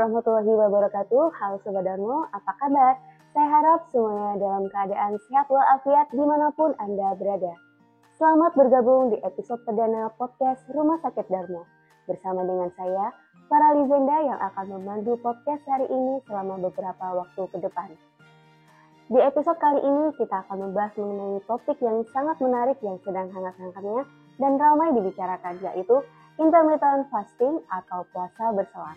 warahmatullahi wabarakatuh. Halo Sobat Darmo, apa kabar? Saya harap semuanya dalam keadaan sehat walafiat dimanapun Anda berada. Selamat bergabung di episode perdana podcast Rumah Sakit Darmo. Bersama dengan saya, Farali Zenda yang akan memandu podcast hari ini selama beberapa waktu ke depan. Di episode kali ini kita akan membahas mengenai topik yang sangat menarik yang sedang hangat-hangatnya dan ramai dibicarakan, yaitu intermittent fasting atau puasa berselang.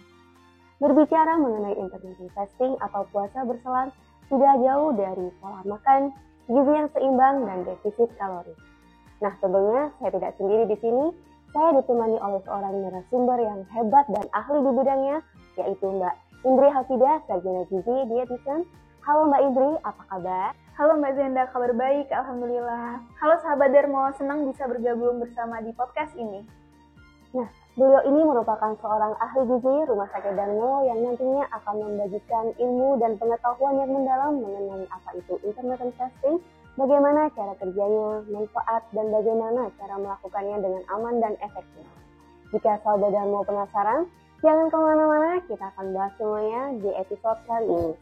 Berbicara mengenai intermittent fasting atau puasa berselang tidak jauh dari pola makan, gizi yang seimbang, dan defisit kalori. Nah, tentunya saya tidak sendiri di sini. Saya ditemani oleh seorang narasumber yang hebat dan ahli di bidangnya, yaitu Mbak Indri Hafidah, sarjana gizi dietitian. Halo Mbak Indri, apa kabar? Halo Mbak Zenda, kabar baik, alhamdulillah. Halo sahabat Darmo, senang bisa bergabung bersama di podcast ini. Nah, beliau ini merupakan seorang ahli gizi Rumah Sakit Darmo yang nantinya akan membagikan ilmu dan pengetahuan yang mendalam mengenai apa itu intermittent fasting, bagaimana cara kerjanya, manfaat, dan bagaimana cara melakukannya dengan aman dan efektif. Jika sahabat Darmo penasaran, jangan kemana-mana, kita akan bahas semuanya di episode kali ini.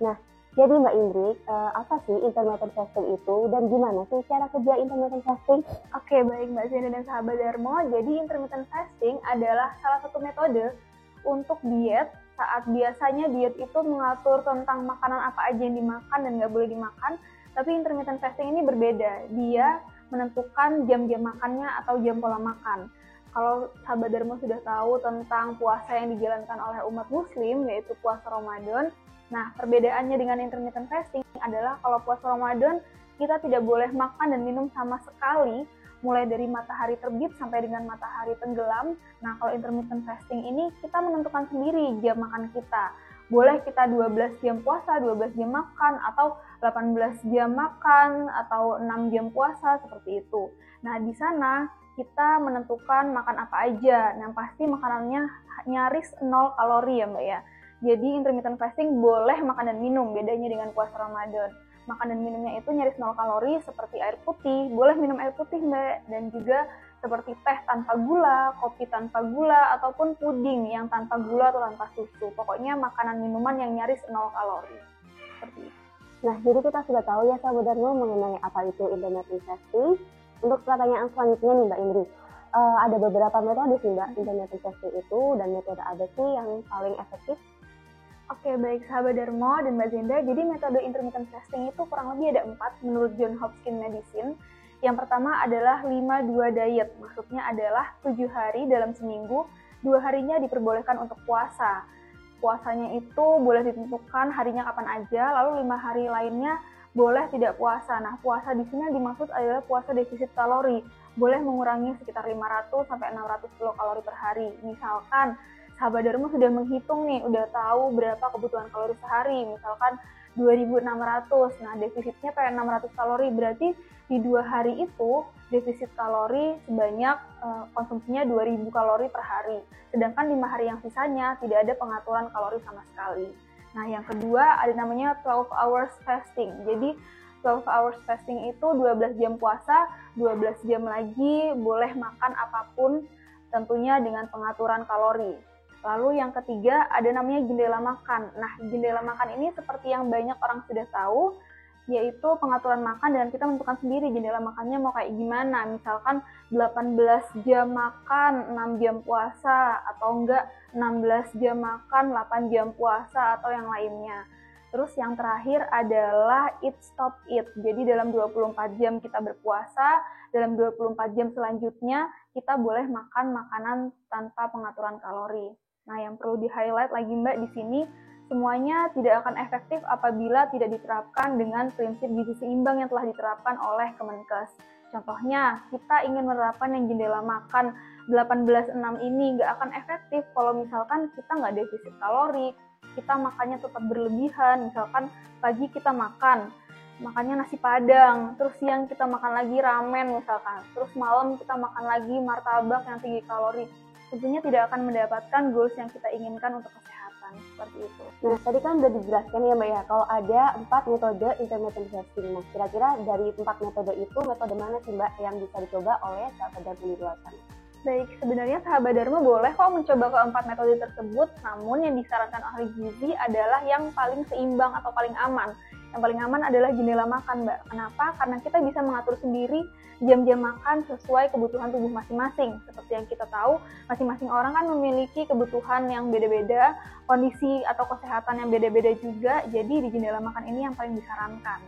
Nah, jadi Mbak Indri, apa sih intermittent fasting itu dan gimana sih cara kerja intermittent fasting? Oke, baik Mbak Zenda dan sahabat Darmo. Jadi intermittent fasting adalah salah satu metode untuk diet saat biasanya diet itu mengatur tentang makanan apa aja yang dimakan dan nggak boleh dimakan. Tapi intermittent fasting ini berbeda. Dia menentukan jam-jam makannya atau jam pola makan. Kalau sahabat Darmo sudah tahu tentang puasa yang dijalankan oleh umat muslim, yaitu puasa Ramadan. Nah, perbedaannya dengan intermittent fasting adalah kalau puasa Ramadan, kita tidak boleh makan dan minum sama sekali, mulai dari matahari terbit sampai dengan matahari tenggelam. Nah, kalau intermittent fasting ini, kita menentukan sendiri jam makan kita. Boleh kita 12 jam puasa, 12 jam makan, atau 18 jam makan, atau 6 jam puasa, seperti itu. Nah, di sana kita menentukan makan apa aja. Yang pasti makanannya nyaris 0 kalori ya Mbak ya. Jadi intermittent fasting boleh makan dan minum, bedanya dengan puasa Ramadan. Makan dan minumnya itu nyaris 0 kalori seperti air putih, boleh minum air putih Mbak, dan juga seperti teh tanpa gula, kopi tanpa gula, ataupun puding yang tanpa gula atau tanpa susu. Pokoknya makanan minuman yang nyaris 0 kalori. Seperti itu. Nah, jadi kita sudah tahu ya sahabat Darmo mengenai apa itu intermittent fasting. Untuk pertanyaan selanjutnya nih Mbak Indri, ada beberapa metode sih Mbak intermittent fasting itu, dan metode apa sih yang paling efektif? Oke, baik sahabat Darmo dan Mbak Zenda. Jadi metode intermittent fasting itu kurang lebih ada 4 menurut Johns Hopkins Medicine. Yang pertama adalah 5-2 diet. Maksudnya adalah 7 hari dalam seminggu, 2 harinya diperbolehkan untuk puasa. Puasanya itu boleh ditentukan harinya kapan aja, lalu 5 hari lainnya boleh tidak puasa. Nah, puasa di sini dimaksud adalah puasa defisit kalori. Boleh mengurangi sekitar 500 sampai 600 kilokalori per hari. Misalkan sahabat Darmo sudah menghitung nih, udah tahu berapa kebutuhan kalori sehari, misalkan 2.600. Nah, defisitnya kayak 600 kalori, berarti di 2 hari itu defisit kalori sebanyak konsumsinya 2.000 kalori per hari. Sedangkan 5 hari yang sisanya tidak ada pengaturan kalori sama sekali. Nah, yang kedua ada namanya 12 hours fasting. Jadi 12 hours fasting itu 12 jam puasa, 12 jam lagi boleh makan apapun, tentunya dengan pengaturan kalori. Lalu yang ketiga ada namanya jendela makan. Nah, jendela makan ini seperti yang banyak orang sudah tahu, yaitu pengaturan makan dan kita menentukan sendiri jendela makannya mau kayak gimana. Misalkan 18 jam makan, 6 jam puasa, atau enggak 16 jam makan, 8 jam puasa, atau yang lainnya. Terus yang terakhir adalah eat stop eat. Jadi dalam 24 jam kita berpuasa, dalam 24 jam selanjutnya kita boleh makan makanan tanpa pengaturan kalori. Nah, yang perlu di-highlight lagi Mbak di sini, semuanya tidak akan efektif apabila tidak diterapkan dengan prinsip gizi seimbang yang telah diterapkan oleh Kemenkes. Contohnya, kita ingin menerapkan yang jendela makan 18-6 ini nggak akan efektif kalau misalkan kita nggak defisit kalori, kita makannya tetap berlebihan. Misalkan pagi kita makannya nasi padang, terus siang kita makan lagi ramen misalkan, terus malam kita makan lagi martabak yang tinggi kalori. Tentunya tidak akan mendapatkan goals yang kita inginkan untuk kesehatan, seperti itu. Nah, tadi kan udah dijelaskan ya Mbak ya, kalau ada 4 metode intermittent fasting. Nah, kira-kira dari 4 metode itu, metode mana sih Mbak yang bisa dicoba oleh sahabat Darmo di luar sana? Baik, sebenarnya sahabat Dharma boleh kok mencoba keempat metode tersebut, namun yang disarankan ahli gizi adalah yang paling seimbang atau paling aman. Yang paling aman adalah jendela makan, Mbak. Kenapa? Karena kita bisa mengatur sendiri jam-jam makan sesuai kebutuhan tubuh masing-masing. Seperti yang kita tahu, masing-masing orang kan memiliki kebutuhan yang beda-beda, kondisi atau kesehatan yang beda-beda juga, jadi di jendela makan ini yang paling disarankan.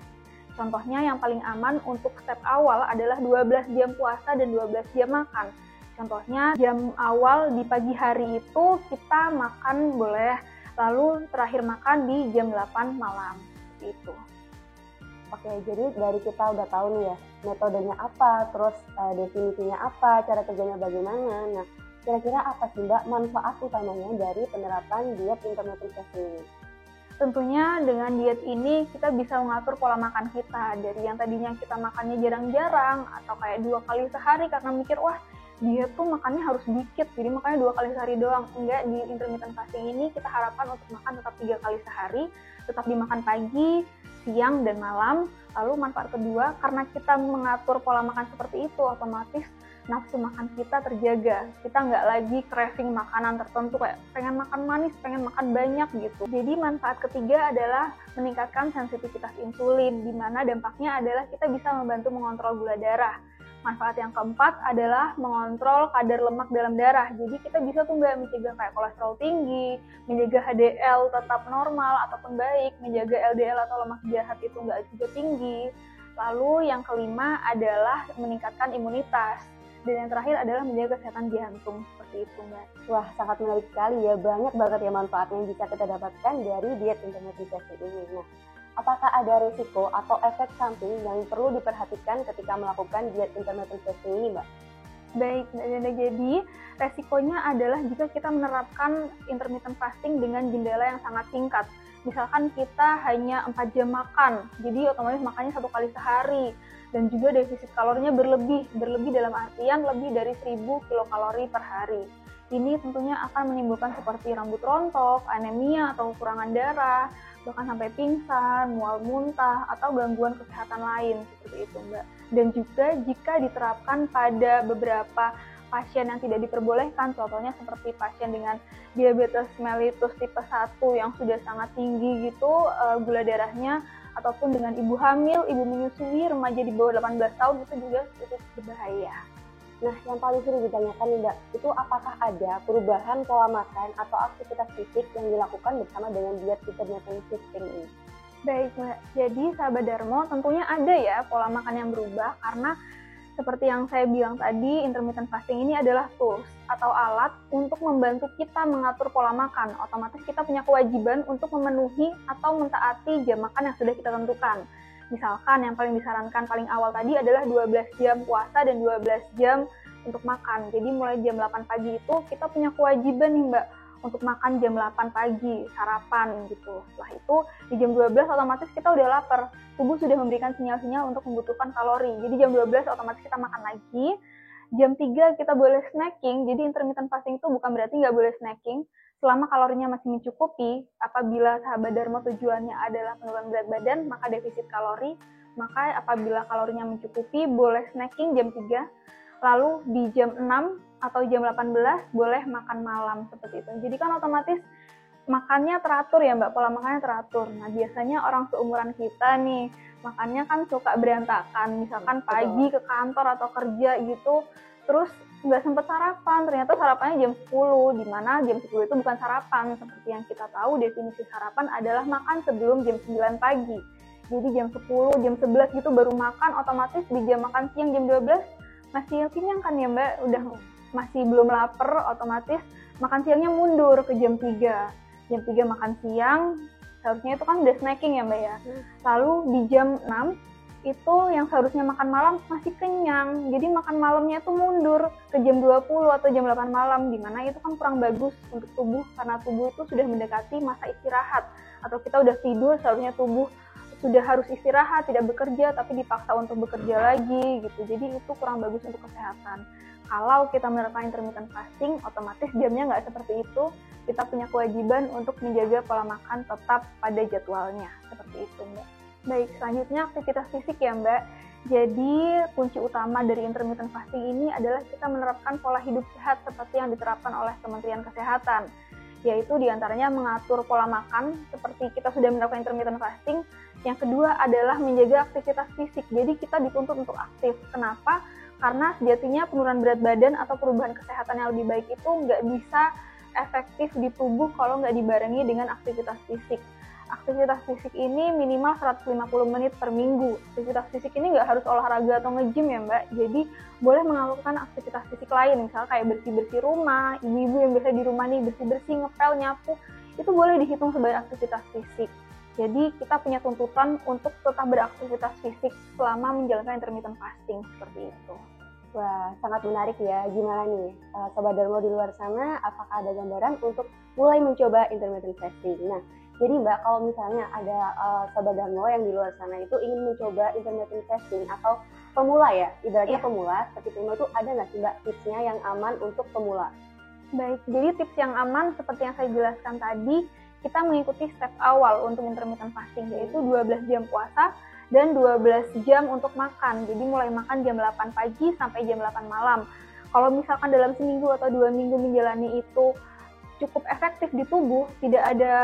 Contohnya yang paling aman untuk step awal adalah 12 jam puasa dan 12 jam makan. Contohnya jam awal di pagi hari itu kita makan boleh, lalu terakhir makan di jam 8 malam. Seperti itu. Oke, jadi dari kita udah tahu nih ya, metodenya apa, terus definisinya apa, cara kerjanya bagaimana. Nah, kira-kira apa sih Mbak manfaat utamanya dari penerapan diet intermittent fasting ini? Tentunya dengan diet ini kita bisa mengatur pola makan kita. Dari yang tadinya kita makannya jarang-jarang atau kayak 2 kali sehari karena mikir, wah diet tuh makannya harus dikit, jadi makannya 2 kali sehari doang. Enggak, di intermittent fasting ini kita harapkan untuk makan tetap 3 kali sehari, tetap dimakan pagi, siang, dan malam. Lalu manfaat kedua, karena kita mengatur pola makan seperti itu, otomatis nafsu makan kita terjaga. Kita nggak lagi craving makanan tertentu kayak pengen makan manis, pengen makan banyak gitu. Jadi manfaat ketiga adalah meningkatkan sensitivitas insulin, di mana dampaknya adalah kita bisa membantu mengontrol gula darah. Manfaat yang keempat adalah mengontrol kadar lemak dalam darah. Jadi kita bisa tuh nggak mencegah kayak kolesterol tinggi, menjaga HDL tetap normal ataupun baik, menjaga LDL atau lemak jahat itu nggak juga tinggi. Lalu yang kelima adalah meningkatkan imunitas. Dan yang terakhir adalah menjaga kesehatan jantung, seperti itu Mbak. Wah, sangat menarik sekali ya, banyak banget ya manfaatnya yang bisa kita dapatkan dari diet intermittent fasting ini. Nah, apakah ada risiko atau efek samping yang perlu diperhatikan ketika melakukan diet intermittent fasting ini, Mbak? Baik, Mbak Zenda, jadi resikonya adalah jika kita menerapkan intermittent fasting dengan jendela yang sangat singkat. Misalkan kita hanya 4 jam makan, jadi otomatis makannya 1 kali sehari. Dan juga defisit kalorinya berlebih dalam artian lebih dari 1000 kilokalori per hari. Ini tentunya akan menimbulkan seperti rambut rontok, anemia atau kekurangan darah, bahkan sampai pingsan, mual muntah, atau gangguan kesehatan lain seperti itu Mbak. Dan juga jika diterapkan pada beberapa pasien yang tidak diperbolehkan, contohnya seperti pasien dengan diabetes mellitus tipe 1 yang sudah sangat tinggi gitu gula darahnya, ataupun dengan ibu hamil, ibu menyusui, remaja di bawah 18 tahun itu juga cukup berbahaya. Nah, yang paling sering ditanyakan nih Mbak, itu apakah ada perubahan pola makan atau aktivitas fisik yang dilakukan bersama dengan diet intermittent fasting ini? Baik Mbak, jadi sahabat Dharma tentunya ada ya pola makan yang berubah karena seperti yang saya bilang tadi, intermittent fasting ini adalah tools atau alat untuk membantu kita mengatur pola makan. Otomatis kita punya kewajiban untuk memenuhi atau mentaati jam makan yang sudah kita tentukan. Misalkan yang paling disarankan paling awal tadi adalah 12 jam puasa dan 12 jam untuk makan. Jadi mulai jam 8 pagi itu kita punya kewajiban nih Mbak untuk makan jam 8 pagi, sarapan gitu. Setelah itu di jam 12 otomatis kita udah lapar. Tubuh sudah memberikan sinyal-sinyal untuk membutuhkan kalori. Jadi jam 12 otomatis kita makan lagi. Jam 3 kita boleh snacking. Jadi intermittent fasting itu bukan berarti nggak boleh snacking. Selama kalorinya masih mencukupi, apabila sahabat Dharma tujuannya adalah penurunan berat badan, maka defisit kalori. Maka apabila kalorinya mencukupi, boleh snacking jam 3. Lalu di jam 6 atau jam 18 boleh makan malam seperti itu. Jadi kan otomatis makannya teratur ya Mbak, pola makannya teratur. Nah biasanya orang seumuran kita nih, makannya kan suka berantakan. Misalkan pagi ke kantor atau kerja gitu, terus nggak sempet sarapan. Ternyata sarapannya jam 10, di mana jam 10 itu bukan sarapan. Seperti yang kita tahu, definisi sarapan adalah makan sebelum jam 9 pagi. Jadi jam 10, jam 11 gitu baru makan, otomatis di jam makan siang jam 12 masih kenyang kan ya Mbak, udah masih belum lapar, otomatis makan siangnya mundur ke jam 3. Jam 3 makan siang, seharusnya itu kan udah snacking ya Mbak ya. Lalu di jam 6, itu yang seharusnya makan malam masih kenyang. Jadi makan malamnya itu mundur ke jam 20 atau jam 8 malam, dimana itu kan kurang bagus untuk tubuh, karena tubuh itu sudah mendekati masa istirahat. Atau kita udah tidur, seharusnya tubuh sudah harus istirahat, tidak bekerja, tapi dipaksa untuk bekerja lagi gitu. Jadi itu kurang bagus untuk kesehatan. Kalau kita menerapkan intermittent fasting, otomatis jamnya nggak seperti itu. Kita punya kewajiban untuk menjaga pola makan tetap pada jadwalnya. Seperti itu Mbak. Baik, selanjutnya aktivitas fisik ya Mbak. Jadi kunci utama dari intermittent fasting ini adalah kita menerapkan pola hidup sehat seperti yang diterapkan oleh Kementerian Kesehatan, yaitu diantaranya mengatur pola makan seperti kita sudah menerapkan intermittent fasting. Yang kedua adalah menjaga aktivitas fisik, jadi kita dituntut untuk aktif. Kenapa? Karena sejatinya penurunan berat badan atau perubahan kesehatan yang lebih baik itu nggak bisa efektif di tubuh kalau nggak dibarengi dengan aktivitas fisik. Aktivitas fisik ini minimal 150 menit per minggu. Aktivitas fisik ini nggak harus olahraga atau nge-gym ya Mbak. Jadi boleh melakukan aktivitas fisik lain, misalnya kayak bersih-bersih rumah, ibu-ibu yang biasa di rumah nih bersih-bersih, ngepel, nyapu, itu boleh dihitung sebagai aktivitas fisik. Jadi kita punya tuntutan untuk tetap beraktivitas fisik selama menjalankan intermittent fasting seperti itu. Wah, sangat menarik ya. Gimana nih, Sobat Darmo di luar sana, apakah ada gambaran untuk mulai mencoba intermittent fasting? Nah, jadi Mbak, kalau misalnya ada Sobat Darmo yang di luar sana itu ingin mencoba intermittent fasting atau pemula ya, ibaratnya pemula, seperti itu ada nggak sih Mbak tipsnya yang aman untuk pemula? Baik, jadi tips yang aman seperti yang saya jelaskan tadi, kita mengikuti step awal untuk intermittent fasting, yaitu 12 jam puasa dan 12 jam untuk makan. Jadi mulai makan jam 8 pagi sampai jam 8 malam. Kalau misalkan dalam seminggu atau 2 minggu menjalani itu cukup efektif di tubuh, tidak ada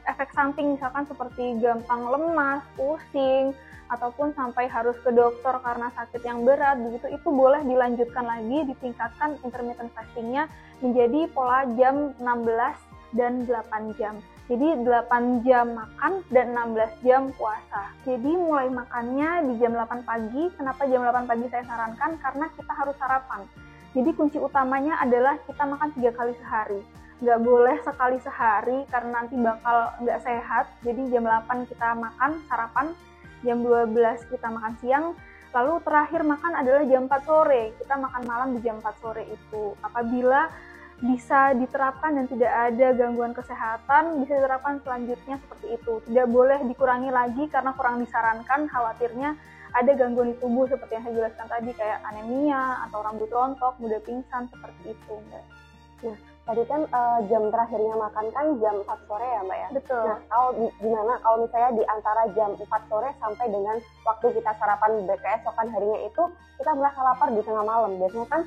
efek samping misalkan seperti gampang lemas, pusing, ataupun sampai harus ke dokter karena sakit yang berat, begitu itu boleh dilanjutkan lagi, ditingkatkan intermittent fastingnya menjadi pola jam 16 dan 8 jam. Jadi 8 jam makan dan 16 jam puasa. Jadi mulai makannya di jam 8 pagi. Kenapa jam 8 pagi saya sarankan? Karena kita harus sarapan. Jadi kunci utamanya adalah kita makan 3 kali sehari. Nggak boleh sekali sehari karena nanti bakal nggak sehat. Jadi jam 8 kita makan sarapan, jam 12 kita makan siang, lalu terakhir makan adalah jam 4 sore. Kita makan malam di jam 4 sore itu. Apabila bisa diterapkan dan tidak ada gangguan kesehatan, bisa diterapkan selanjutnya seperti itu. Tidak boleh dikurangi lagi karena kurang disarankan, khawatirnya ada gangguan di tubuh seperti yang saya jelaskan tadi, kayak anemia atau rambut rontok, mudah pingsan, seperti itu Mbak. Nah, tadi kan jam terakhirnya makan kan jam 4 sore ya Mbak ya? Betul. Nah, gimana kalau misalnya di antara jam 4 sore sampai dengan waktu kita sarapan keesokan harinya itu, kita merasa lapar di tengah malam. Biasanya kan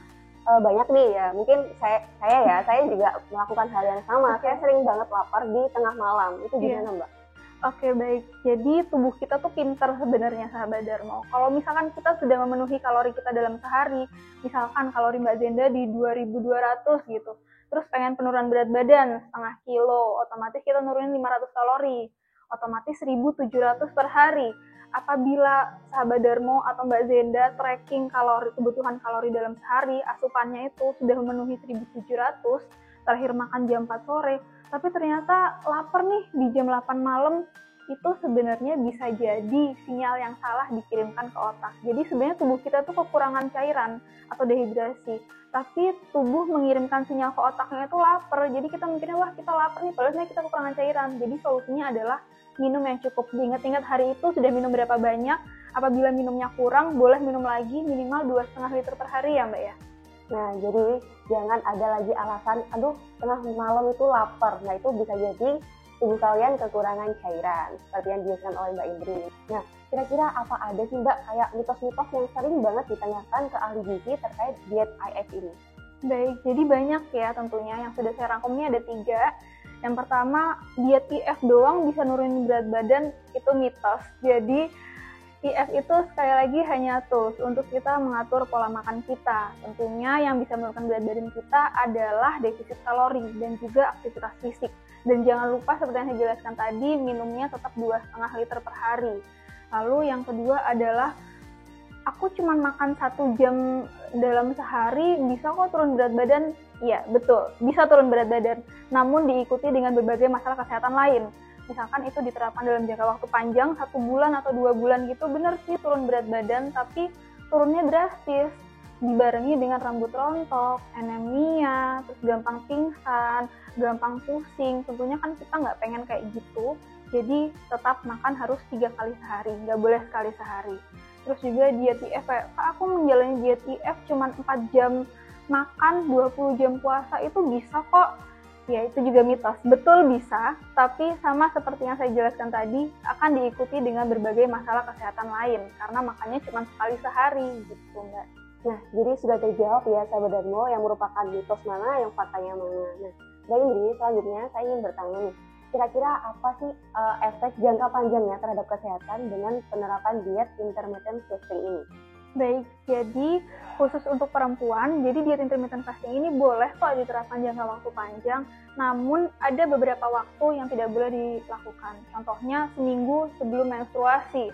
banyak nih ya, mungkin saya juga melakukan hal yang sama. Saya sering banget lapar di tengah malam. Itu gimana Mbak? Oke, baik. Jadi tubuh kita tuh pinter sebenarnya sahabat Darmo. Kalau misalkan kita sudah memenuhi kalori kita dalam sehari, misalkan kalori Mbak Zenda di 2200 gitu, terus pengen penurunan berat badan setengah kilo, otomatis kita nurunin 500 kalori, otomatis 1700 per hari. Apabila sahabat Darmo atau Mbak Zenda tracking kebutuhan kalori dalam sehari, asupannya itu sudah memenuhi 1700, terakhir makan jam 4 sore, tapi ternyata lapar nih di jam 8 malam, itu sebenarnya bisa jadi sinyal yang salah dikirimkan ke otak. Jadi sebenarnya tubuh kita tuh kekurangan cairan atau dehidrasi, tapi tubuh mengirimkan sinyal ke otaknya itu lapar. Jadi kita mikirnya, wah kita lapar nih, padahal sebenarnya kita kekurangan cairan. Jadi solusinya adalah minum yang cukup. Diingat-ingat hari itu sudah minum berapa banyak. Apabila minumnya kurang, boleh minum lagi minimal 2,5 liter per hari ya Mbak ya. Nah, jadi jangan ada lagi alasan, aduh tengah malam itu lapar. Nah, itu bisa jadi tubuh kalian kekurangan cairan, seperti yang dijelaskan oleh Mbak Indri. Nah, kira-kira apa ada sih Mbak kayak mitos-mitos yang sering banget ditanyakan ke ahli gizi terkait diet IF ini? Baik, jadi banyak ya tentunya. Yang sudah saya rangkum ini ada 3. Yang pertama, diet IF doang bisa nurunin berat badan, itu mitos. Jadi IF itu sekali lagi hanya tools untuk kita mengatur pola makan kita. Tentunya yang bisa menurunkan berat badan kita adalah defisit kalori dan juga aktivitas fisik. Dan jangan lupa seperti yang saya jelaskan tadi, minumnya tetap 2,5 liter per hari. Lalu yang kedua adalah, aku cuma makan 1 jam dalam sehari, bisa kok turun berat badan? Iya, betul, bisa turun berat badan. Namun diikuti dengan berbagai masalah kesehatan lain. Misalkan itu diterapkan dalam jangka waktu panjang, 1 bulan atau 2 bulan gitu, benar sih turun berat badan, tapi turunnya drastis. Dibarengi dengan rambut rontok, anemia, terus gampang pingsan, gampang pusing. Tentunya kan kita nggak pengen kayak gitu. Jadi tetap makan harus 3 kali sehari, nggak boleh sekali sehari. Terus juga diet IF, aku menjalani diet IF cuma 4 jam makan, 20 jam puasa, itu bisa kok. Ya, itu juga mitos. Betul bisa, tapi sama seperti yang saya jelaskan tadi, akan diikuti dengan berbagai masalah kesehatan lain, karena makannya cuma sekali sehari, gitu Mbak. Nah, jadi sudah terjawab ya sahabat Darmo yang merupakan mitos mana, yang faktanya mana. Nah, Mbak Indri, selanjutnya saya ingin bertanya nih, kira-kira apa sih efek jangka panjangnya terhadap kesehatan dengan penerapan diet intermittent fasting ini? Baik, jadi khusus untuk perempuan, jadi diet intermittent fasting ini boleh kok diterapkan jangka waktu panjang, namun ada beberapa waktu yang tidak boleh dilakukan. Contohnya seminggu sebelum menstruasi.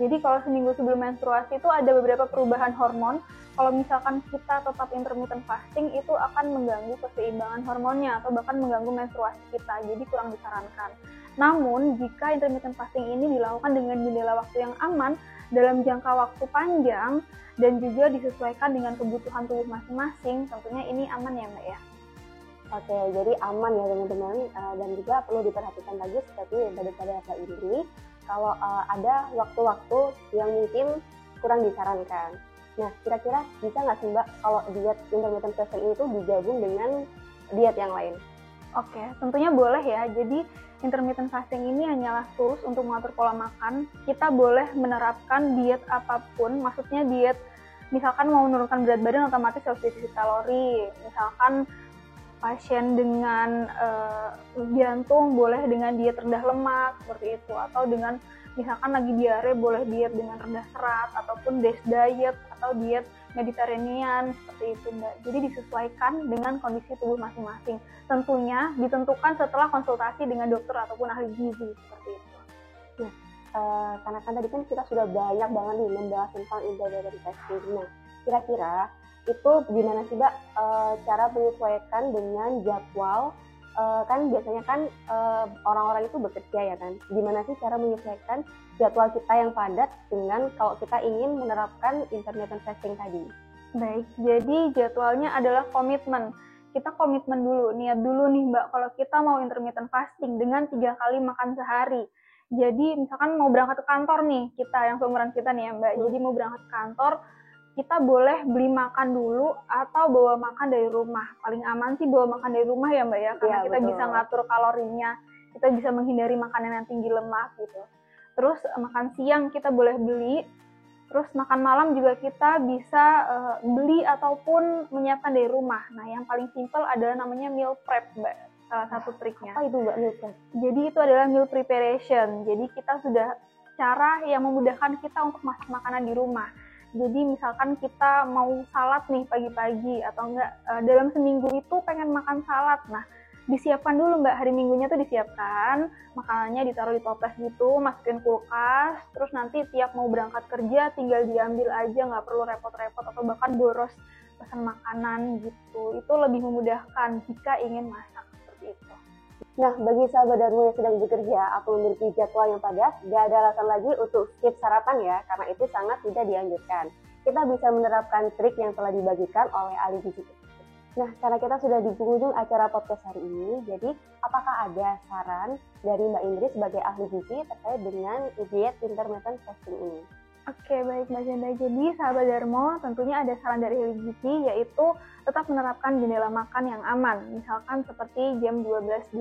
Jadi kalau seminggu sebelum menstruasi itu ada beberapa perubahan hormon. Kalau misalkan kita tetap intermittent fasting, itu akan mengganggu keseimbangan hormonnya atau bahkan mengganggu menstruasi kita, jadi kurang disarankan. Namun, jika intermittent fasting ini dilakukan dengan jendela waktu yang aman, dalam jangka waktu panjang, dan juga disesuaikan dengan kebutuhan tubuh masing-masing, tentunya ini aman ya Mbak ya. Oke, jadi aman ya teman-teman, dan juga perlu diperhatikan lagi seperti daripada Mbak Indri, kalau ada waktu-waktu yang mungkin kurang disarankan. Nah, kira-kira bisa nggak sih Mbak kalau diet intermittent fasting itu digabung dengan diet yang lain? Oke, tentunya boleh ya. Jadi intermittent fasting ini hanyalah tools untuk mengatur pola makan. Kita boleh menerapkan diet apapun, maksudnya diet misalkan mau menurunkan berat badan otomatis harus defisit kalori. Misalkan pasien dengan jantung boleh dengan diet rendah lemak seperti itu, atau dengan misalkan lagi diare boleh diet dengan rendah serat, ataupun DASH diet atau diet Mediterranean seperti itu Mbak. Jadi disesuaikan dengan kondisi tubuh masing-masing. Tentunya ditentukan setelah konsultasi dengan dokter ataupun ahli gizi seperti itu. Nah, karena kan tadi kan kita sudah banyak banget nih membahas tentang intermittent fasting. Nah, kira-kira itu gimana sih Mbak cara menyesuaikan dengan jadwal? Kan biasanya kan orang-orang itu bekerja ya kan. Gimana sih cara menyesuaikan jadwal kita yang padat dengan kalau kita ingin menerapkan intermittent fasting tadi? Baik, jadi jadwalnya adalah komitmen. Kita komitmen dulu, niat dulu nih Mbak, kalau kita mau intermittent fasting dengan 3 kali makan sehari. Jadi misalkan mau berangkat ke kantor nih, kita yang seumuran kita nih ya Mbak, jadi mau berangkat ke kantor, kita boleh beli makan dulu atau bawa makan dari rumah. Paling aman sih bawa makan dari rumah ya Mbak ya, karena Ya, kita betul. bisa ngatur kalorinya, kita bisa menghindari makanan yang tinggi lemak gitu. Terus makan siang kita boleh beli, terus makan malam juga kita bisa beli ataupun menyiapkan dari rumah. Nah yang paling simpel adalah namanya meal prep Mbak, salah satu triknya. Apa itu Mbak meal prep? Jadi itu adalah meal preparation, jadi kita sudah cara yang memudahkan kita untuk masak makanan di rumah. Jadi misalkan kita mau salad nih pagi-pagi atau enggak dalam seminggu itu pengen makan salad. Nah, disiapkan dulu Mbak, hari Minggunya tuh disiapkan, makanannya ditaruh di toples gitu, masukin kulkas, terus nanti tiap mau berangkat kerja tinggal diambil aja, nggak perlu repot-repot atau bahkan boros pesan makanan gitu. Itu lebih memudahkan jika ingin masak seperti itu. Nah, bagi sahabat Darmo yang sedang bekerja atau memiliki jadwal yang padat, gak ada alasan lagi untuk skip sarapan ya, karena itu sangat tidak dianjurkan. Kita bisa menerapkan trik yang telah dibagikan oleh ahli gizi. Nah, karena kita sudah di penghujung acara podcast hari ini, jadi apakah ada saran dari Mbak Indri sebagai ahli gizi terkait dengan diet intermittent fasting ini? Oke, baik Mbak Zenda. Jadi sahabat Darmo tentunya ada saran dari ahli gizi, yaitu tetap menerapkan jendela makan yang aman. Misalkan seperti jam 12.12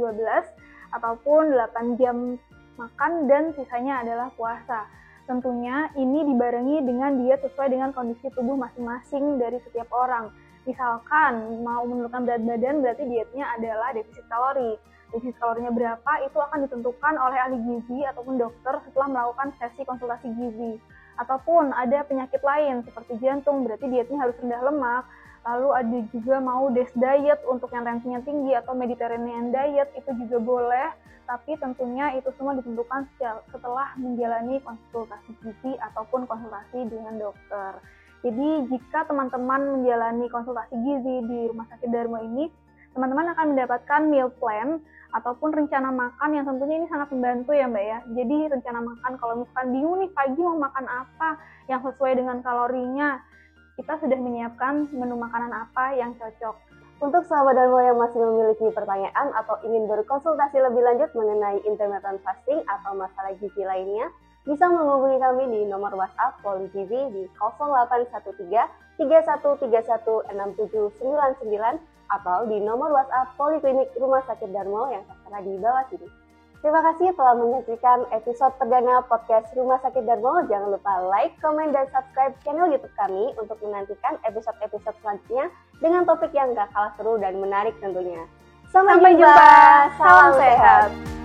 ataupun 8 jam makan dan sisanya adalah puasa. Tentunya ini dibarengi dengan diet sesuai dengan kondisi tubuh masing-masing dari setiap orang. Misalkan mau menurunkan berat badan berarti dietnya adalah defisit kalori. Defisit kalorinya berapa itu akan ditentukan oleh ahli gizi ataupun dokter setelah melakukan sesi konsultasi gizi. Ataupun ada penyakit lain seperti jantung, berarti dietnya harus rendah lemak. Lalu ada juga mau DASH diet untuk yang tensinya tinggi atau Mediterranean diet, itu juga boleh. Tapi tentunya itu semua ditentukan setelah menjalani konsultasi gizi ataupun konsultasi dengan dokter. Jadi jika teman-teman menjalani konsultasi gizi di Rumah Sakit Darmo ini, teman-teman akan mendapatkan meal plan ataupun rencana makan yang tentunya ini sangat membantu ya Mbak ya. Jadi rencana makan kalau misalkan bingung nih pagi mau makan apa yang sesuai dengan kalorinya, kita sudah menyiapkan menu makanan apa yang cocok. Untuk sahabat Darmo yang masih memiliki pertanyaan atau ingin berkonsultasi lebih lanjut mengenai intermittent fasting atau masalah gizi lainnya, bisa menghubungi kami di nomor WhatsApp Poli Gizi di 0813 3131 6799 atau di nomor WhatsApp Poliklinik Rumah Sakit Darmo yang tertera di bawah sini. Terima kasih telah menyaksikan episode perdana podcast Rumah Sakit Darmo. Jangan lupa like, komen, dan subscribe channel YouTube kami untuk menantikan episode-episode selanjutnya dengan topik yang gak kalah seru dan menarik tentunya. Sampai jumpa. Salam sehat.